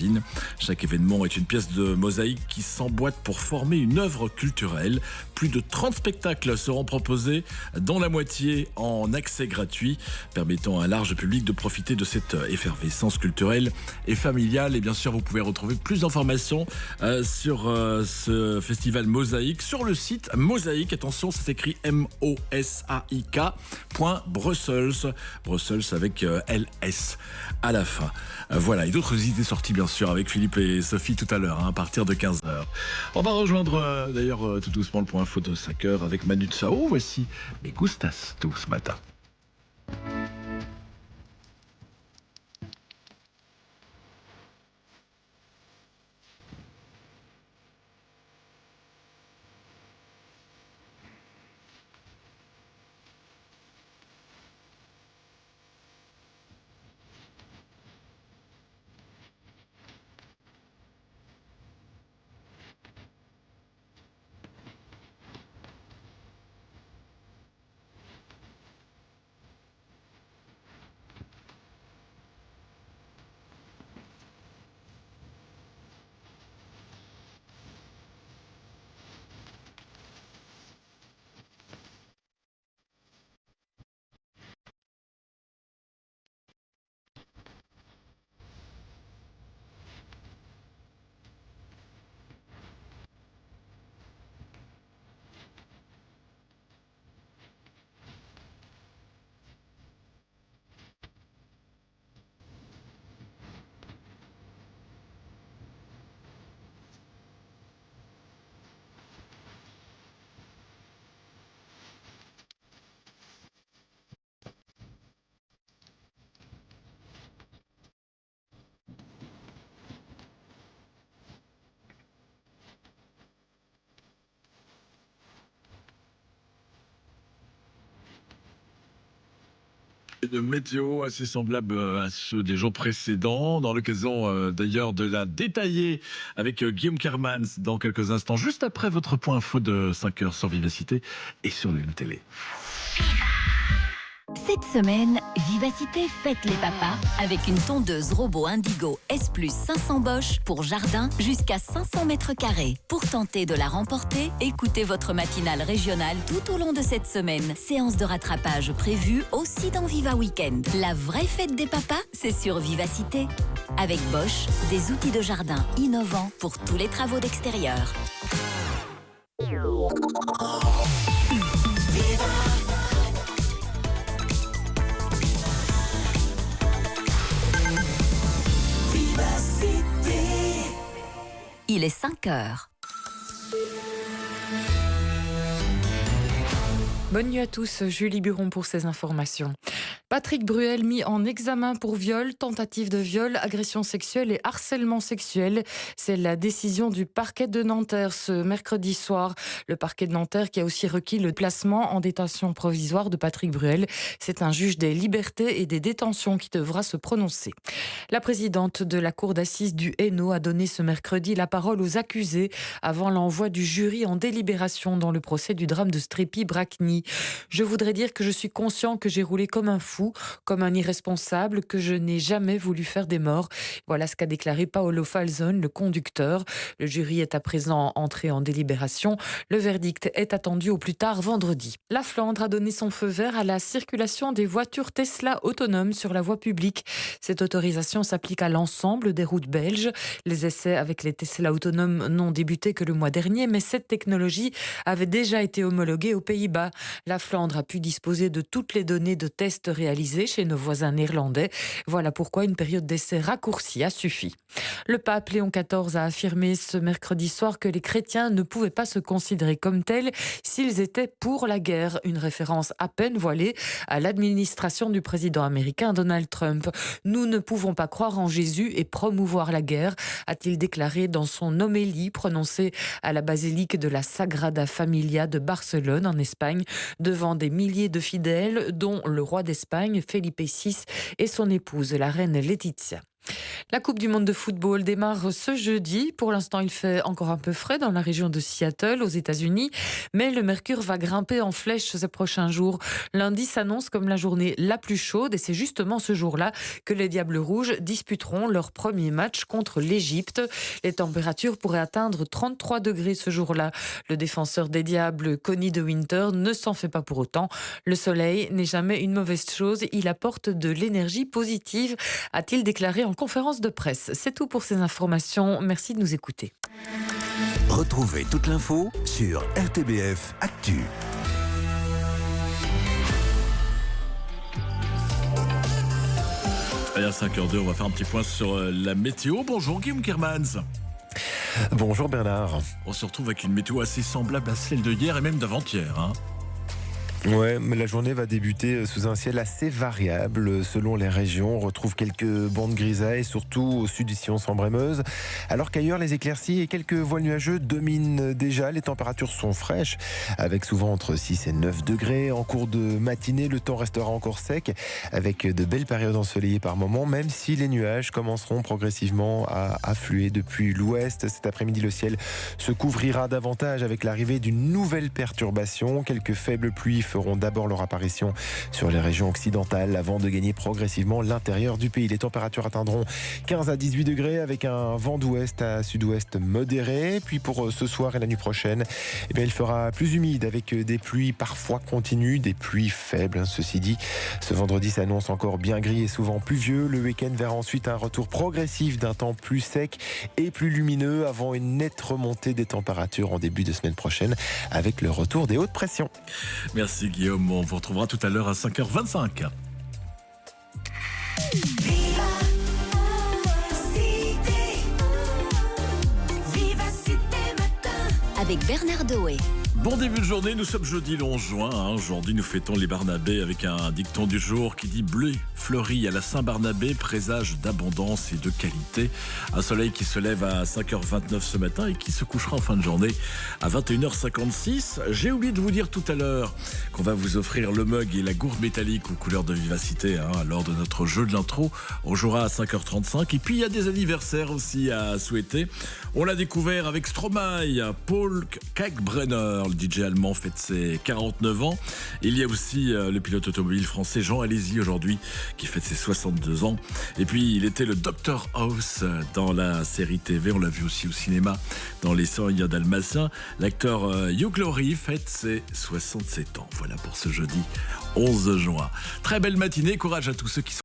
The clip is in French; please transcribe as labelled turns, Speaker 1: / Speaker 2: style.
Speaker 1: magazine. Chaque événement est une pièce de mosaïque qui s'emboîte pour former une œuvre culturelle. Plus de 30 spectacles seront proposés, dont la moitié en accès gratuit, permettant à un large public de profiter de cette effervescence culturelle et familiale. Et bien sûr, vous pouvez retrouver plus d'informations sur ce festival Mosaïque sur le site Mosaïque. Attention, ça s'écrit mosaik.brussels. Brussels avec LS à la fin. Voilà, et d'autres idées sorties bien sûr avec Philippe et Sophie tout à l'heure, à partir de 15h. On va rejoindre d'ailleurs tout doucement le point info de 5h avec Manu Chao. Voici mes gustas tout ce matin. De météo assez semblable à ceux des jours précédents, dans l'occasion d'ailleurs de la détailler avec Guillaume Kermans dans quelques instants, juste après votre point info de 5h sur Vivacité et sur Lune Télé.
Speaker 2: Cette semaine, Vivacité fête les papas avec une tondeuse robot Indigo S+ 500 Bosch pour jardin jusqu'à 500 mètres carrés. Pour tenter de la remporter, écoutez votre matinale régionale tout au long de cette semaine. Séance de rattrapage prévue aussi dans Viva Weekend. La vraie fête des papas, c'est sur Vivacité. Avec Bosch, des outils de jardin innovants pour tous les travaux d'extérieur. Il est 5h.
Speaker 3: Bonne nuit à tous, Julie Buron pour ces informations. Patrick Bruel mis en examen pour viol, tentative de viol, agression sexuelle et harcèlement sexuel. C'est la décision du parquet de Nanterre ce mercredi soir. Le parquet de Nanterre qui a aussi requis le placement en détention provisoire de Patrick Bruel. C'est un juge des libertés et des détentions qui devra se prononcer. La présidente de la cour d'assises du Hainaut a donné ce mercredi la parole aux accusés avant l'envoi du jury en délibération dans le procès du drame de Strépy-Bracny. Je voudrais dire que je suis conscient que j'ai roulé comme un fou, comme un irresponsable, que je n'ai jamais voulu faire des morts. Voilà ce qu'a déclaré Paolo Falzone, le conducteur. Le jury est à présent entré en délibération. Le verdict est attendu au plus tard vendredi. La Flandre a donné son feu vert à la circulation des voitures Tesla autonomes sur la voie publique. Cette autorisation s'applique à l'ensemble des routes belges. Les essais avec les Tesla autonomes n'ont débuté que le mois dernier, mais cette technologie avait déjà été homologuée aux Pays-Bas. La Flandre a pu disposer de toutes les données de tests réalisés chez nos voisins néerlandais. Voilà pourquoi une période d'essai raccourcie a suffi. Le pape Léon XIV a affirmé ce mercredi soir que les chrétiens ne pouvaient pas se considérer comme tels s'ils étaient pour la guerre. Une référence à peine voilée à l'administration du président américain Donald Trump. Nous ne pouvons pas croire en Jésus et promouvoir la guerre, a-t-il déclaré dans son homélie prononcée à la basilique de la Sagrada Familia de Barcelone en Espagne, devant des milliers de fidèles, dont le roi d'Espagne, Felipe VI, et son épouse, la reine Laetitia. La Coupe du monde de football démarre ce jeudi. Pour l'instant, il fait encore un peu frais dans la région de Seattle, aux États-Unis, mais le mercure va grimper en flèche ces prochains jours. Lundi s'annonce comme la journée la plus chaude et c'est justement ce jour-là que les Diables Rouges disputeront leur premier match contre l'Égypte. Les températures pourraient atteindre 33 degrés ce jour-là. Le défenseur des Diables, Connie de Winter, ne s'en fait pas pour autant. Le soleil n'est jamais une mauvaise chose, il apporte de l'énergie positive, a-t-il déclaré en conférence de presse. C'est tout pour ces informations. Merci de nous écouter.
Speaker 4: Retrouvez toute l'info sur RTBF Actu.
Speaker 1: Et à 5h02, on va faire un petit point sur la météo. Bonjour Guillaume Kermans.
Speaker 5: Bonjour Bernard.
Speaker 1: On se retrouve avec une météo assez semblable à celle de hier et même d'avant-hier.
Speaker 5: Ouais, mais la journée va débuter sous un ciel assez variable selon les régions. On retrouve quelques bandes grisailles, surtout au sud du Sillon-Sambre-et-Meuse. Alors qu'ailleurs, les éclaircies et quelques voiles nuageux dominent déjà. Les températures sont fraîches, avec souvent entre 6 et 9 degrés. En cours de matinée, le temps restera encore sec, avec de belles périodes ensoleillées par moments, même si les nuages commenceront progressivement à affluer depuis l'ouest. Cet après-midi, le ciel se couvrira davantage avec l'arrivée d'une nouvelle perturbation. Quelques faibles pluies feront d'abord leur apparition sur les régions occidentales avant de gagner progressivement l'intérieur du pays. Les températures atteindront 15 à 18 degrés avec un vent d'ouest à sud-ouest modéré. Puis pour ce soir et la nuit prochaine, il fera plus humide avec des pluies parfois continues, des pluies faibles. Ceci dit, ce vendredi s'annonce encore bien gris et souvent pluvieux. Le week-end verra ensuite un retour progressif d'un temps plus sec et plus lumineux avant une nette remontée des températures en début de semaine prochaine avec le retour des hautes pressions.
Speaker 1: Merci Guillaume, on vous retrouvera tout à l'heure à 5h25.
Speaker 2: Avec Bernard Doé.
Speaker 1: Bon début de journée, nous sommes jeudi le 11 juin. Aujourd'hui, nous fêtons les Barnabés avec un dicton du jour qui dit « Bleu fleuri à la Saint-Barnabé, présage d'abondance et de qualité ». Un soleil qui se lève à 5h29 ce matin et qui se couchera en fin de journée à 21h56. J'ai oublié de vous dire tout à l'heure qu'on va vous offrir le mug et la gourde métallique aux couleurs de vivacité lors de notre jeu de l'intro. On jouera à 5h35. Et puis, il y a des anniversaires aussi à souhaiter. On l'a découvert avec Stromae, Paul Kalkbrenner. Le DJ allemand fête ses 49 ans. Il y a aussi le pilote automobile français Jean Alesi aujourd'hui qui fête ses 62 ans. Et puis il était le Dr House dans la série TV. On l'a vu aussi au cinéma dans Les 100 Dalmatiens. L'acteur Hugh Laurie fête ses 67 ans. Voilà pour ce jeudi 11 juin. Très belle matinée. Courage à tous ceux qui sont